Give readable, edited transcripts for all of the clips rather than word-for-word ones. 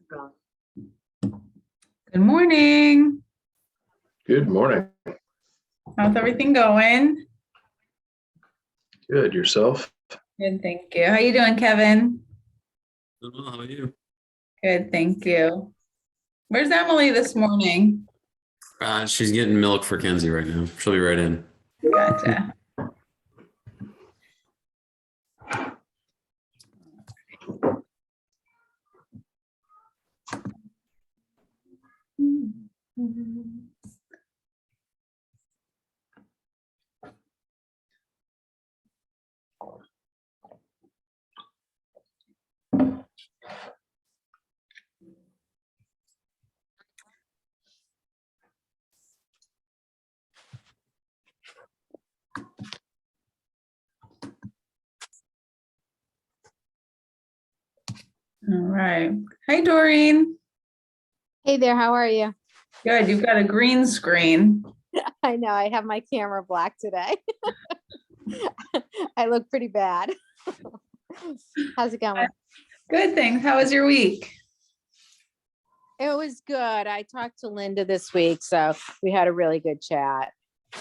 Good morning. Good morning. How's everything going? Good. Yourself? Good, thank you. How you doing, Kevin? Doing well, how are you? Good, thank you. Where's Emily this morning? She's getting milk for Kenzie right now. She'll be right in. Gotcha. All right. Hi, Doreen. Hey there, how are you? Good. You've got a green screen. I know, I have my camera black today. I look pretty bad. How's it going? Good, thanks. How was your week? It was good. I talked to Linda this week, so we had a really good chat.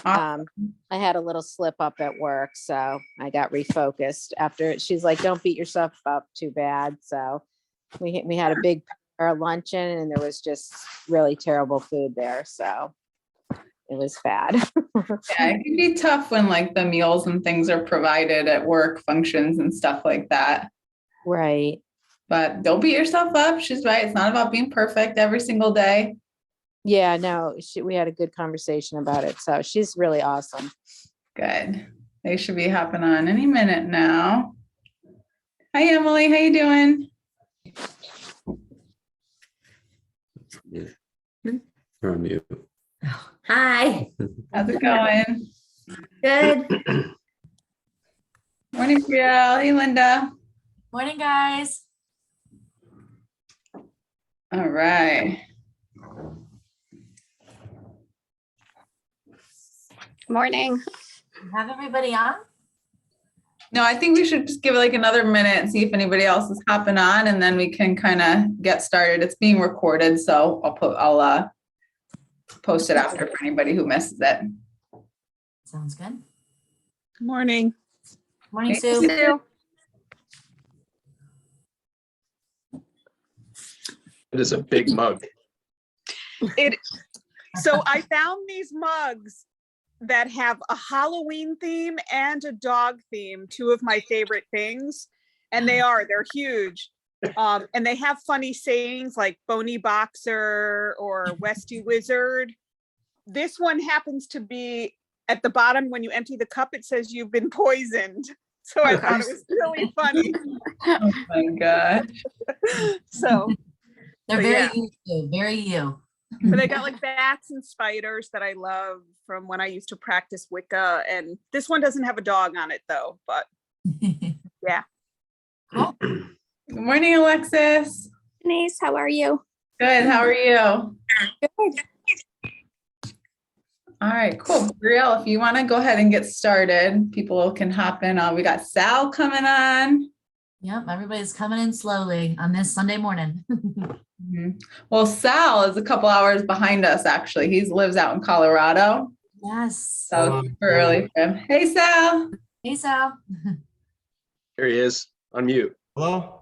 Awesome. I had a little slip up at work, so I got refocused after. She's like, don't beat yourself up too bad. So we had a big luncheon and there was just really terrible food there. So it was bad. Yeah, it can be tough when like the meals and things are provided at work functions and stuff like that. Right. But don't beat yourself up. She's right. It's not about being perfect every single day. Yeah, no, we had a good conversation about it. So she's really awesome. Good. They should be hopping on any minute now. Hi, Emily. How you doing? You're on mute. Hi, How's it going? good Morning, Brielle. Hey, Linda. morning, guys. All right. Morning. Have everybody on? No, I think we should just give it like another minute and see if anybody else is hopping on, and then we can kind of get started. It's being recorded, so I'll post it after for anybody who misses it. Sounds good. Morning. Morning, Hey, Sue. Sue. It is a big mug. So I found these mugs that have a Halloween theme and a dog theme, two of my favorite things. And they're huge. And they have funny sayings like Bony Boxer or Westy Wizard. This one happens to be at the bottom. When you empty the cup, it says you've been poisoned. So I thought it was really funny. Oh my gosh. So, They're But very yeah. you, Sue, very you. but they got like bats and spiders that I love from when I used to practice Wicca. And this one doesn't have a dog on it though, but yeah. Cool. Good morning, Alexis. Denise, how are you? Good. How are you? Good. All right, cool. Brielle, if you want to go ahead and get started, people can hop in. We got Sal coming on. Yep, everybody's coming in slowly on this Sunday morning. Mhm. Well, Sal is a couple hours behind us, actually. He lives out in Colorado, Yes. so it's super early for him. Hey, Sal. Hey, Sal. Here he is on mute. Hello?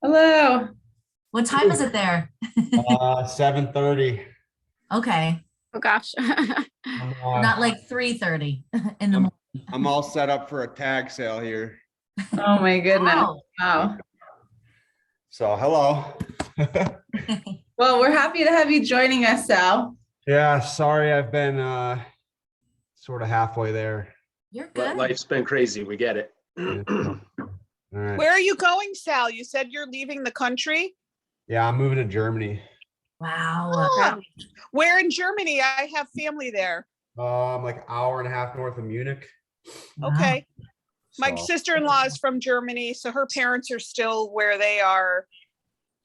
Hello. What time is it there? 7:30. Okay, Oh gosh. not like 3:30 in the morning. I'm all set up for a tag sale here. Oh my goodness. Wow. Wow. So, hello. Well, we're happy to have you joining us, Sal. Yeah, sorry, I've been sort of halfway there. You're But good. life's been crazy. We get it. All right. Where are you going, Sal? You said you're leaving the country? Yeah, I'm moving to Germany. Wow. Ah, where in Germany? I have family there. I'm like an hour and a half north of Munich. Okay. My So, sister-in-law is from Germany, so her parents are still where they are.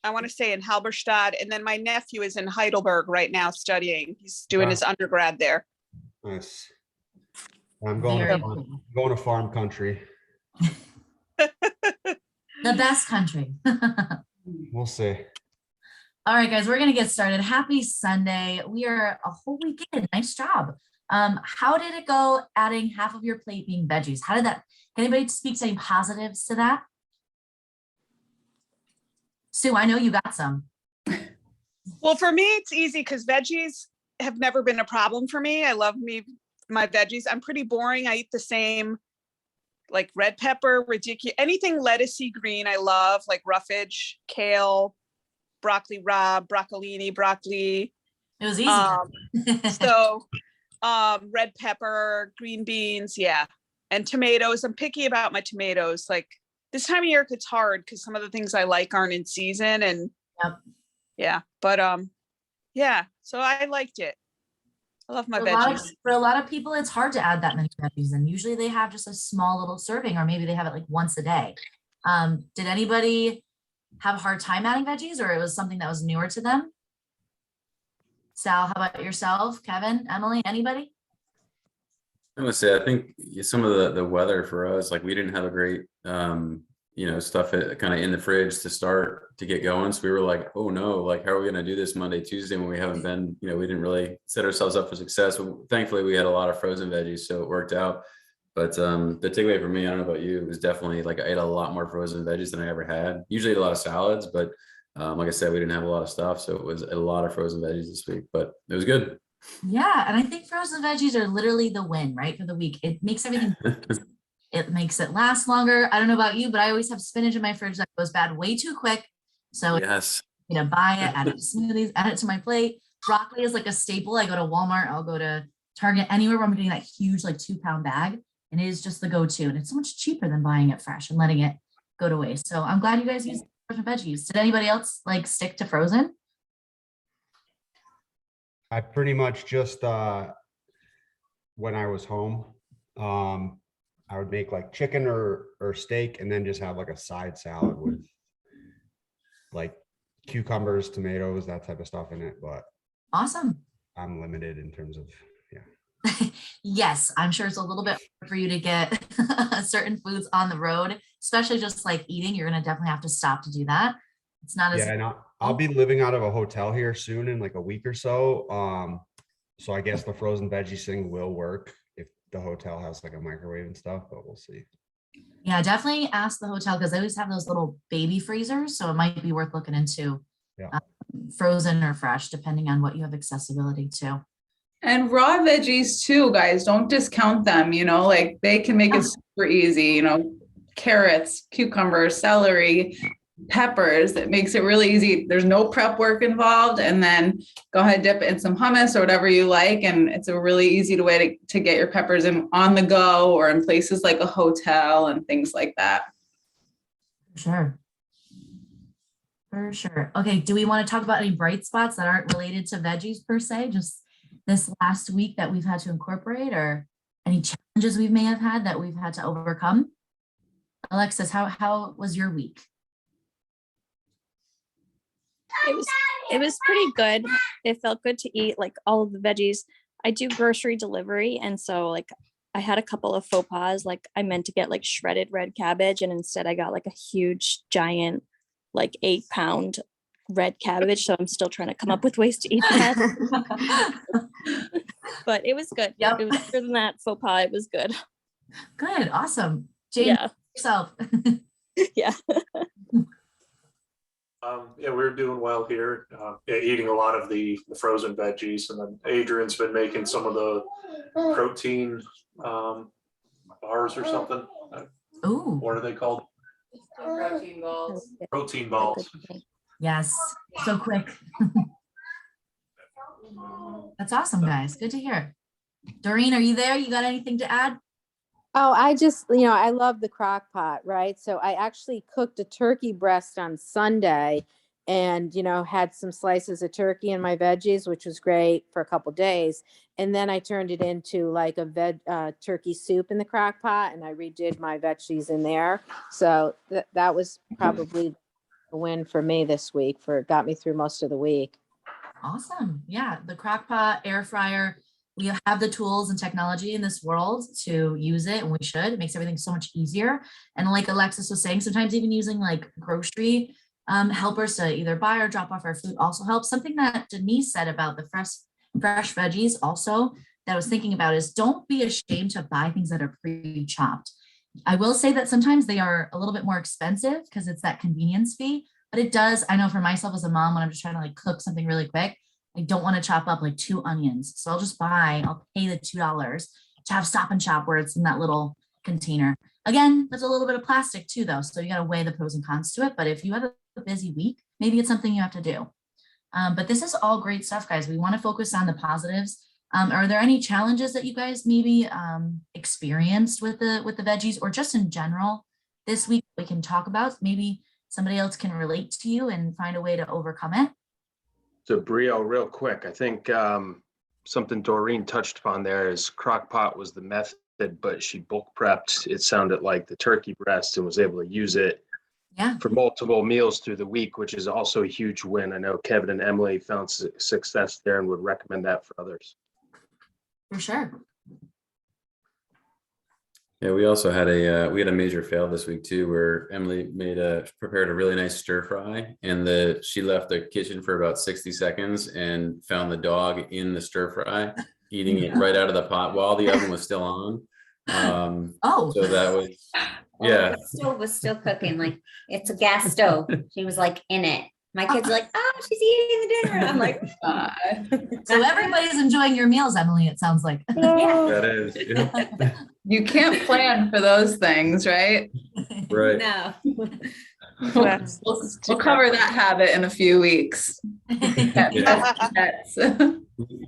I want to say in Halberstadt. And then my nephew is in Heidelberg right now studying. He's doing his undergrad there. nice. I'm going Very to farm, cool. going to farm country. The best country. We'll see. All right, guys, we're gonna get started. Happy Sunday. We are a whole weekend. Nice job. How did it go adding half of your plate being veggies? How did that, can anybody speak to any positives to that? Sue, I know you got some. Well, for me, it's easy because veggies have never been a problem for me. I love my veggies. I'm pretty boring. I eat the same, like red pepper, ridiculous, anything lettucey green. I love like roughage, kale, broccoli rabe, broccolini, broccoli. It was easy. So red pepper, green beans, yeah. And tomatoes. I'm picky about my tomatoes. Like this time of year, it's hard because some of the things I like aren't in season. And Yep. yeah, but yeah, so I liked it. I love my For a lot veggies. for a lot of people, it's hard to add that many veggies, and usually they have just a small little serving, or maybe they have it like once a day. Did anybody have a hard time adding veggies, or it was something that was newer to them? Sal, how about yourself? Kevin, Emily, anybody? I'm gonna say, I think some of the weather for us, like we didn't have a great, stuff kind of in the fridge to start to get going. So we were like, oh no, like how are we gonna do this Monday, Tuesday when we haven't been, we didn't really set ourselves up for success. Thankfully, we had a lot of frozen veggies, so it worked out. But the takeaway for me, I don't know about you, it was definitely like I ate a lot more frozen veggies than I ever had. Usually ate a lot of salads, but like I said, we didn't have a lot of stuff, so it was a lot of frozen veggies this week. But it was good. Yeah, and I think frozen veggies are literally the win, right, for the week. It makes everything, it makes it last longer. I don't know about you, but I always have spinach in my fridge that goes bad way too quick. So Yes. buy it, add it to smoothies, add it to my plate. Broccoli is like a staple. I go to Walmart, I'll go to Target, anywhere where I'm getting that huge like 2-pound bag, and it is just the go-to. And it's so much cheaper than buying it fresh and letting it go to waste. So I'm glad you guys use frozen veggies. Did anybody else like stick to frozen? I pretty much just, when I was home, I would make like chicken or steak and then just have like a side salad with like cucumbers, tomatoes, that type of stuff in it. But Awesome. I'm limited in terms of, Yes, I'm sure it's a little bit hard for you to get certain foods on the road, especially just like eating. You're going to definitely have to stop to do that. It's not as yeah, and I'll be living out of a hotel here soon in like a week or so. So I guess the frozen veggies thing will work if the hotel has like a microwave and stuff, but we'll see. Yeah, definitely ask the hotel because they always have those little baby freezers. So it might be worth looking into Yeah. frozen or fresh, depending on what you have accessibility to. And raw veggies too, guys, don't discount them, like they can make it super easy, carrots, cucumbers, celery, peppers. It makes it really easy. There's no prep work involved. And then go ahead, dip it in some hummus or whatever you like. And it's a really easy way to get your peppers in on the go or in places like a hotel and things like that. Sure. For sure. Okay, do we want to talk about any bright spots that aren't related to veggies per se? Just this last week that we've had to incorporate, or any challenges we may have had that we've had to overcome? Alexis, how was your week? It was pretty good. It felt good to eat like all of the veggies. I do grocery delivery, and so like I had a couple of faux pas. Like I meant to get like shredded red cabbage, and instead I got like a huge giant like 8-pound red cabbage. So I'm still trying to come up with ways to eat that. But it was good. Yep. It was better than that faux pas. It was good. Good, awesome. Jane, Yeah. yourself. Yeah. Yeah, we're doing well here, eating a lot of the frozen veggies, and then Adrian's been making some of the protein bars or something. Ooh, What are they called? Protein balls. Protein balls. yes, so quick. That's awesome, guys. Good to hear. Doreen, are you there? You got anything to add? Oh, I just, I love the crock pot, right? So I actually cooked a turkey breast on Sunday and, had some slices of turkey in my veggies, which was great for a couple days. And then I turned it into like a turkey soup in the crock pot, and I redid my veggies in there. So that was probably a win for me this week. Got me through most of the week. Awesome. Yeah, the crock pot, air fryer. We have the tools and technology in this world to use it, and we should. It makes everything so much easier. And like Alexis was saying, sometimes even using like grocery helpers to either buy or drop off our food also helps. Something that Denise said about the fresh veggies also that I was thinking about is don't be ashamed to buy things that are pre-chopped. I will say that sometimes they are a little bit more expensive because it's that convenience fee, but it does, I know for myself as a mom, when I'm just trying to like cook something really quick, I don't want to chop up like 2 onions. So I'll pay the $2 to have Stop and Shop where it's in that little container. Again, there's a little bit of plastic too though. So you got to weigh the pros and cons to it. But if you have a busy week, maybe it's something you have to do. But this is all great stuff, guys. We want to focus on the positives. Are there any challenges that you guys maybe experienced with the veggies or just in general this week we can talk about? Maybe somebody else can relate to you and find a way to overcome it. So Brio, real quick, I think something Doreen touched upon there is crock pot was the method, but she bulk prepped, it sounded like, the turkey breast and was able to use it for multiple meals through the week, which is also a huge win. I know Kevin and Emily found success there and would recommend that for others. For sure. Yeah, we also had a major fail this week too, where Emily prepared a really nice stir fry, and she left the kitchen for about 60 seconds and found the dog in the stir fry, eating it right out of the pot while the oven was still on. So that was, yeah. The stove was still cooking, like it's a gas stove. She was like in it. My kids are like, oh, she's eating the dinner. I'm like, So everybody's enjoying your meals, Emily, it sounds like. yeah. That is, yeah. You can't plan for those things, right? Right. No. We'll cover that habit in a few weeks. Pets.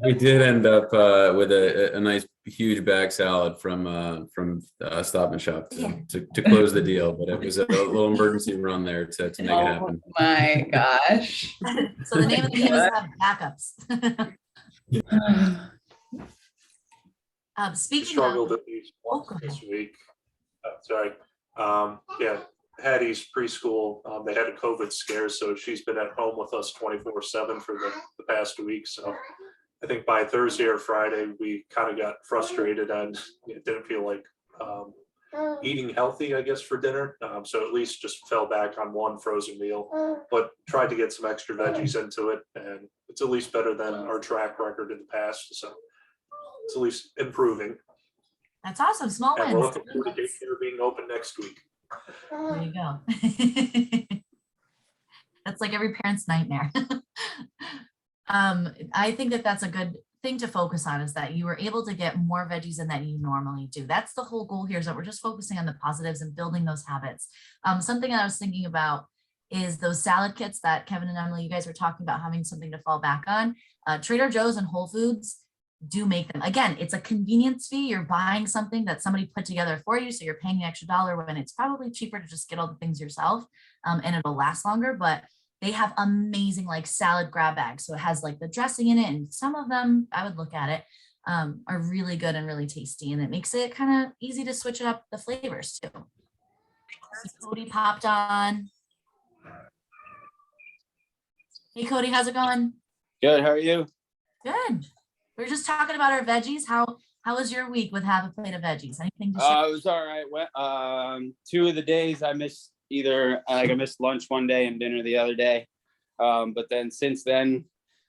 We did end up with a nice huge bag salad from Stop and Shop to close the deal, but it was a little emergency run there to make it happen. Oh my gosh. So the name of the game is have backups. Speaking Struggled of, at least Oh, once go this week. Sorry. Yeah, Hattie's preschool, they had a COVID scare, so she's been at home with us 24/7 for the past week. So I think by Thursday or Friday, we kind of got frustrated and it didn't feel like eating healthy, I guess, for dinner. So at least just fell back on one frozen meal, but tried to get some extra veggies into it. And it's at least better than our track record in the past. So it's at least improving. that's awesome, small And we're wins. looking forward to daycare being open next week. There you go. That's like every parent's nightmare. I think that that's a good thing to focus on, is that you were able to get more veggies in than you normally do. That's the whole goal here, is that we're just focusing on the positives and building those habits. Something I was thinking about is those salad kits that Kevin and Emily, you guys were talking about having something to fall back on. Trader Joe's and Whole Foods do make them. Again, it's a convenience fee. You're buying something that somebody put together for you, so you're paying an extra $1 when it's probably cheaper to just get all the things yourself, and it'll last longer. But they have amazing like salad grab bags, so it has like the dressing in it, and some of them, I would look at it, are really good and really tasty, and it makes it kind of easy to switch up the flavors too. Cody popped on. Hey Cody, how's it going? Good. How are you? Good. We were just talking about our veggies. How was your week with Have a Plate of Veggies? Anything to share? It was all right. 2 of the days I missed I missed lunch one day and dinner the other day. But then since then,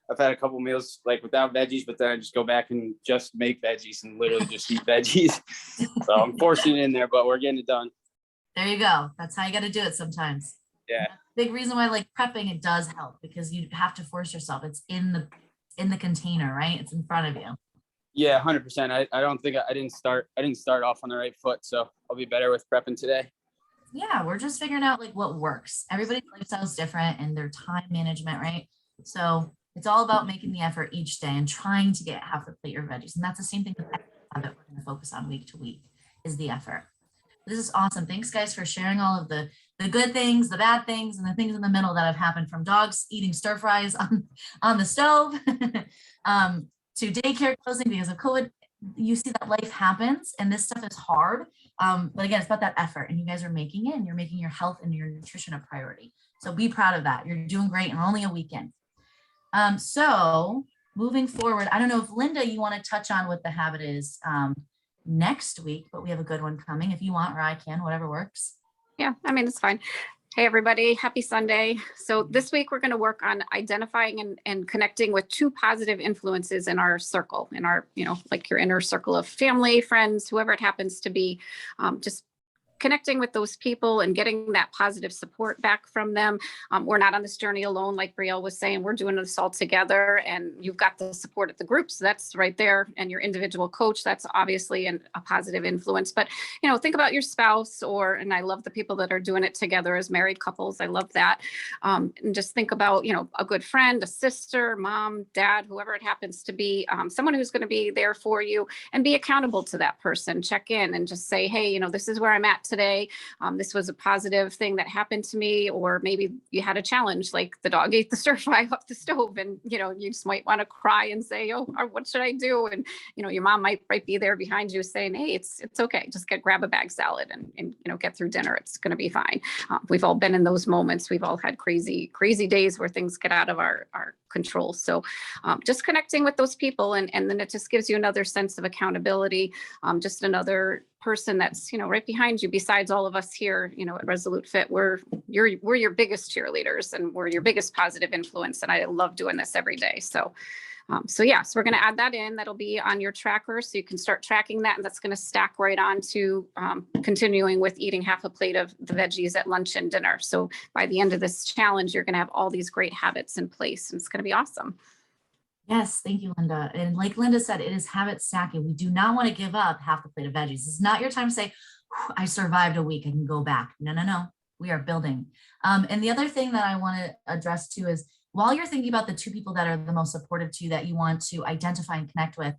I've had a couple meals like without veggies, but then I just go back and just make veggies and literally just eat veggies. So I'm forcing it in there, but we're getting it done. There you go. That's how you got to do it sometimes. Yeah. Big reason why like prepping, it does help, because you have to force yourself. It's in the container, right? It's in front of you. Yeah, 100%. I don't think I didn't start off on the right foot, so I'll be better with prepping today. Yeah, we're just figuring out like what works. Everybody's lifestyle is different and their time management, right? So it's all about making the effort each day and trying to get half the plate of veggies. And that's the same thing that we're going to focus on week to week, is the effort. This is awesome. Thanks guys for sharing all of the good things, the bad things, and the things in the middle that have happened, from dogs eating stir fries on the stove to daycare closing because of COVID. You see that life happens and this stuff is hard. But again, it's about that effort, and you guys are making it, and you're making your health and your nutrition a priority. So be proud of that. You're doing great, and we're only a weekend. So moving forward, I don't know if Linda, you want to touch on what the habit is next week, but we have a good one coming if you want, or I can, whatever works. Yeah, I mean, it's fine. Hey, everybody. Happy Sunday. So this week we're going to work on identifying and connecting with 2 positive influences in our circle, in our, like your inner circle of family, friends, whoever it happens to be. Just connecting with those people and getting that positive support back from them. We're not on this journey alone, like Brielle was saying. We're doing this all together, and you've got the support of the group. So that's right there. And your individual coach, that's obviously a positive influence. But, think about your spouse, and I love the people that are doing it together as married couples. I love that. And just think about, a good friend, a sister, mom, dad, whoever it happens to be, someone who's going to be there for you, and be accountable to that person. Check in and just say, hey, this is where I'm at today. This was a positive thing that happened to me, or maybe you had a challenge, like the dog ate the stir fry off the stove, and you just might want to cry and say, oh, what should I do? And your mom might be there behind you saying, hey, it's okay, just grab a bag salad and get through dinner. It's going to be fine. We've all been in those moments. We've all had crazy days where things get out of our control. So just connecting with those people, and then it just gives you another sense of accountability, just another person that's right behind you, besides all of us here at Resolute Fit. We're your biggest cheerleaders, and we're your biggest positive influence, and I love doing this every day. So so we're going to add that in. That'll be on your tracker, so you can start tracking that, and that's going to stack right on to continuing with eating half a plate of the veggies at lunch and dinner. So by the end of this challenge, you're going to have all these great habits in place, and it's going to be awesome. Yes, thank you, Linda. And like Linda said, it is habit stacking. We do not want to give up half the plate of veggies. It's not your time to say, I survived a week, I can go back. No. We are building. And the other thing that I want to address too is, while you're thinking about the 2 people that are the most supportive to you that you want to identify and connect with,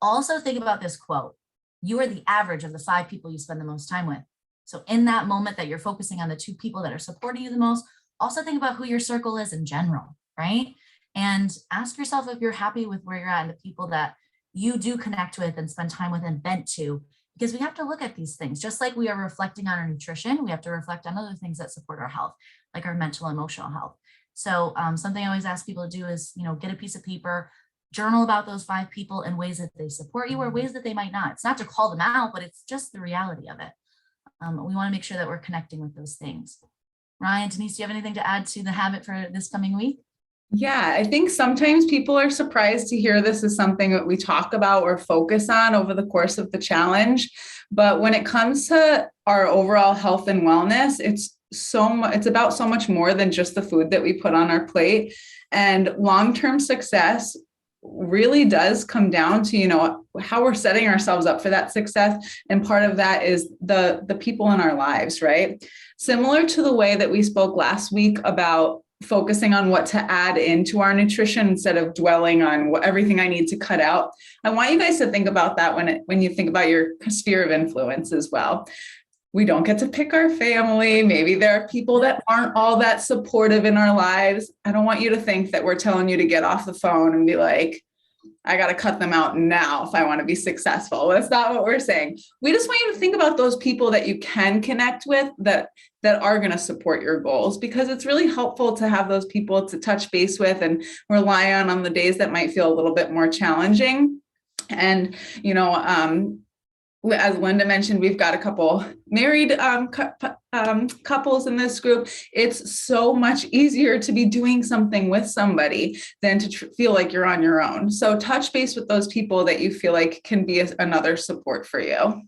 also think about this quote. You are the average of the 5 people you spend the most time with. So in that moment that you're focusing on the 2 people that are supporting you the most, also think about who your circle is in general, right? And ask yourself if you're happy with where you're at and the people that you do connect with and spend time with and vent to, because we have to look at these things. Just like we are reflecting on our nutrition, we have to reflect on other things that support our health, like our mental and emotional health. So something I always ask people to do is, get a piece of paper, journal about those 5 people and ways that they support you or ways that they might not. It's not to call them out, but it's just the reality of it. We want to make sure that we're connecting with those things. Ryan, Denise, do you have anything to add to the habit for this coming week? Yeah, I think sometimes people are surprised to hear this is something that we talk about or focus on over the course of the challenge. But when it comes to our overall health and wellness, it's about so much more than just the food that we put on our plate. And long-term success really does come down to, how we're setting ourselves up for that success. And part of that is the people in our lives, right? Similar to the way that we spoke last week about focusing on what to add into our nutrition instead of dwelling on everything I need to cut out. I want you guys to think about that when you think about your sphere of influence as well. We don't get to pick our family. Maybe there are people that aren't all that supportive in our lives. I don't want you to think that we're telling you to get off the phone and be like, I got to cut them out now if I want to be successful. That's not what we're saying. We just want you to think about those people that you can connect with that are going to support your goals, because it's really helpful to have those people to touch base with and rely on the days that might feel a little bit more challenging. And, as Linda mentioned, we've got a couple married couples in this group. It's so much easier to be doing something with somebody than to feel like you're on your own. So touch base with those people that you feel like can be another support for you.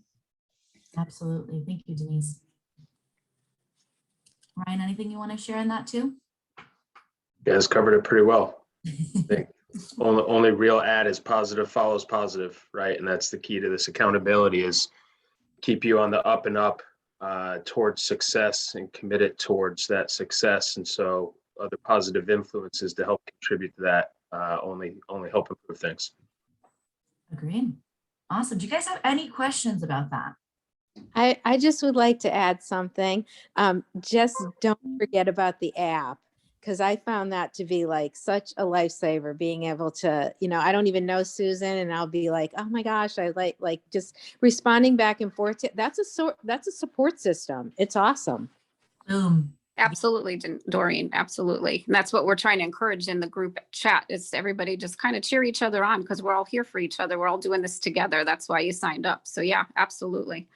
Absolutely. Thank you, Denise. Ryan, anything you want to share in that too? You guys covered it pretty well. I think only real add is positive follows positive, right? And that's the key to this accountability, is keep you on the up and up towards success and committed towards that success. And so other positive influences to help contribute to that only help improve things. Agreed. Awesome. Do you guys have any questions about that? I just would like to add something. Just don't forget about the app, because I found that to be like such a lifesaver, being able to, I don't even know Susan, and I'll be like, oh my gosh, I like just responding back and forth. That's a support system. It's awesome. Boom. Absolutely, Doreen. Absolutely. And that's what we're trying to encourage in the group chat, is everybody just kind of cheer each other on, because we're all here for each other. We're all doing this together. That's why you signed up. So yeah, absolutely.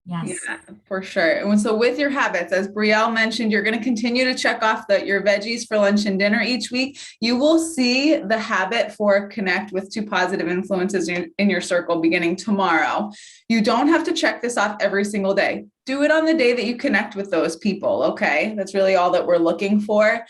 Yes. Yeah, for sure. And so with your habits, as Brielle mentioned, you're going to continue to check off your veggies for lunch and dinner each week. You will see the habit for connect with 2 positive influences in your circle beginning tomorrow. You don't have to check this off every single day. Do it on the day that you connect with those people, okay? That's really all that we're looking for.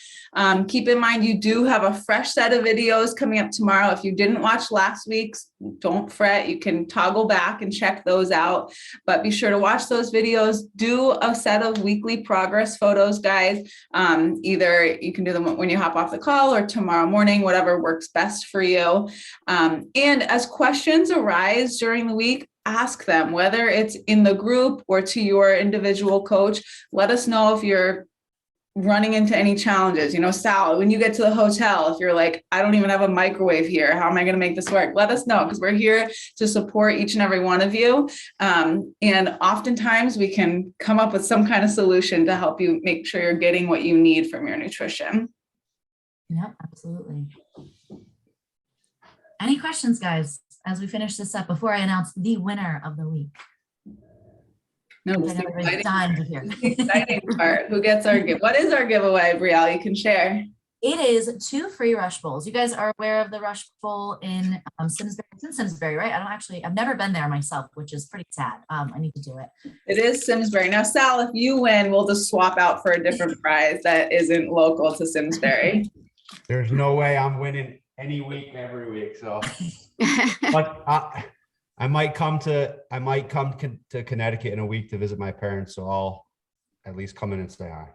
Keep in mind, you do have a fresh set of videos coming up tomorrow. If you didn't watch last week's, don't fret. You can toggle back and check those out, but be sure to watch those videos. Do a set of weekly progress photos, guys. Either you can do them when you hop off the call or tomorrow morning, whatever works best for you. And as questions arise during the week, ask them, whether it's in the group or to your individual coach. Let us know if you're running into any challenges. You know, Sal, when you get to the hotel, if you're like, I don't even have a microwave here, how am I going to make this work? Let us know, because we're here to support each and every one of you. And oftentimes we can come up with some kind of solution to help you make sure you're getting what you need from your nutrition. Yep, absolutely. Any questions, guys, as we finish this up before I announce the winner of the week? No, I this know everybody's dying to hear. exciting part. Who gets our gift? What is our giveaway, Brielle? You can share. It is 2 free Rush Bowls. You guys are aware of the Rush Bowl in Simsbury. It's in Simsbury, right? I've never been there myself, which is pretty sad. I need to do it. It is Simsbury. Now, Sal, if you win, we'll just swap out for a different prize that isn't local to Simsbury. There's no way I'm winning any week, every week, so. But I might come to Connecticut in a week to visit my parents, so I'll at least come in and say hi.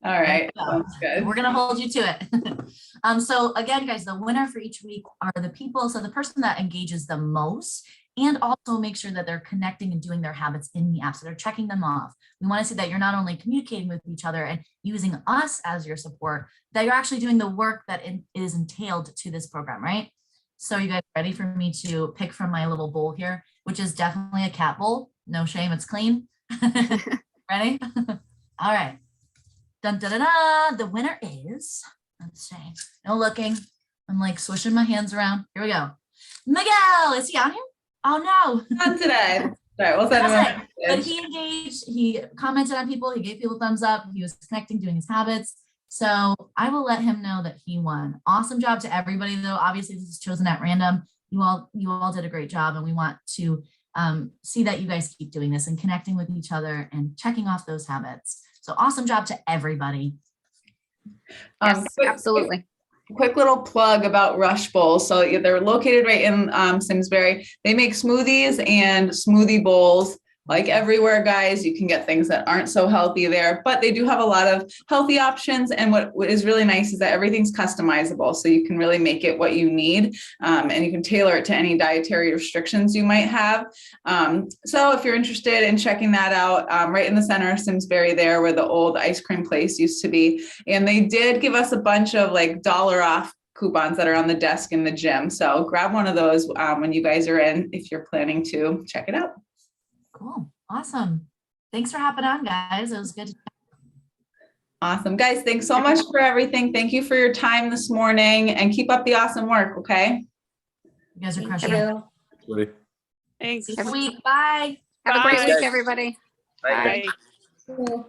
All right, sounds good. We're gonna hold you to it. So again, guys, the winner for each week are the people. So the person that engages the most, and also make sure that they're connecting and doing their habits in the app. So they're checking them off. We want to see that you're not only communicating with each other and using us as your support, that you're actually doing the work that is entailed to this program, right? So you guys ready for me to pick from my little bowl here, which is definitely a cat bowl. No shame, it's clean. Ready? All right. Dun, dun, dun, dun. The winner is, let's see, no looking. I'm like swishing my hands around. Here we go. Miguel, is he on here? Oh no. Not today. All right, we'll send him a But message. he engaged, he commented on people, he gave people thumbs up, he was connecting, doing his habits. So I will let him know that he won. Awesome job to everybody though. Obviously this is chosen at random. You all did a great job, and we want to see that you guys keep doing this and connecting with each other and checking off those habits. So awesome job to everybody. Yes, absolutely. Quick little plug about Rush Bowl. So they're located right in Simsbury. They make smoothies and smoothie bowls. Like everywhere, guys, you can get things that aren't so healthy there, but they do have a lot of healthy options. And what is really nice is that everything's customizable. So you can really make it what you need, and you can tailor it to any dietary restrictions you might have. So if you're interested in checking that out, right in the center of Simsbury there where the old ice cream place used to be. And they did give us a bunch of like $1 off coupons that are on the desk in the gym. So grab one of those when you guys are in, if you're planning to check it out. Cool. Awesome. Thanks for hopping on, guys. It was good. Awesome. Guys, thanks so much for everything. Thank you for your time this morning, and keep up the awesome work, okay? You guys are Thank crushing you. it. Thanks. This week. Bye. Have a great Bye. week, everybody. Bye. Bye.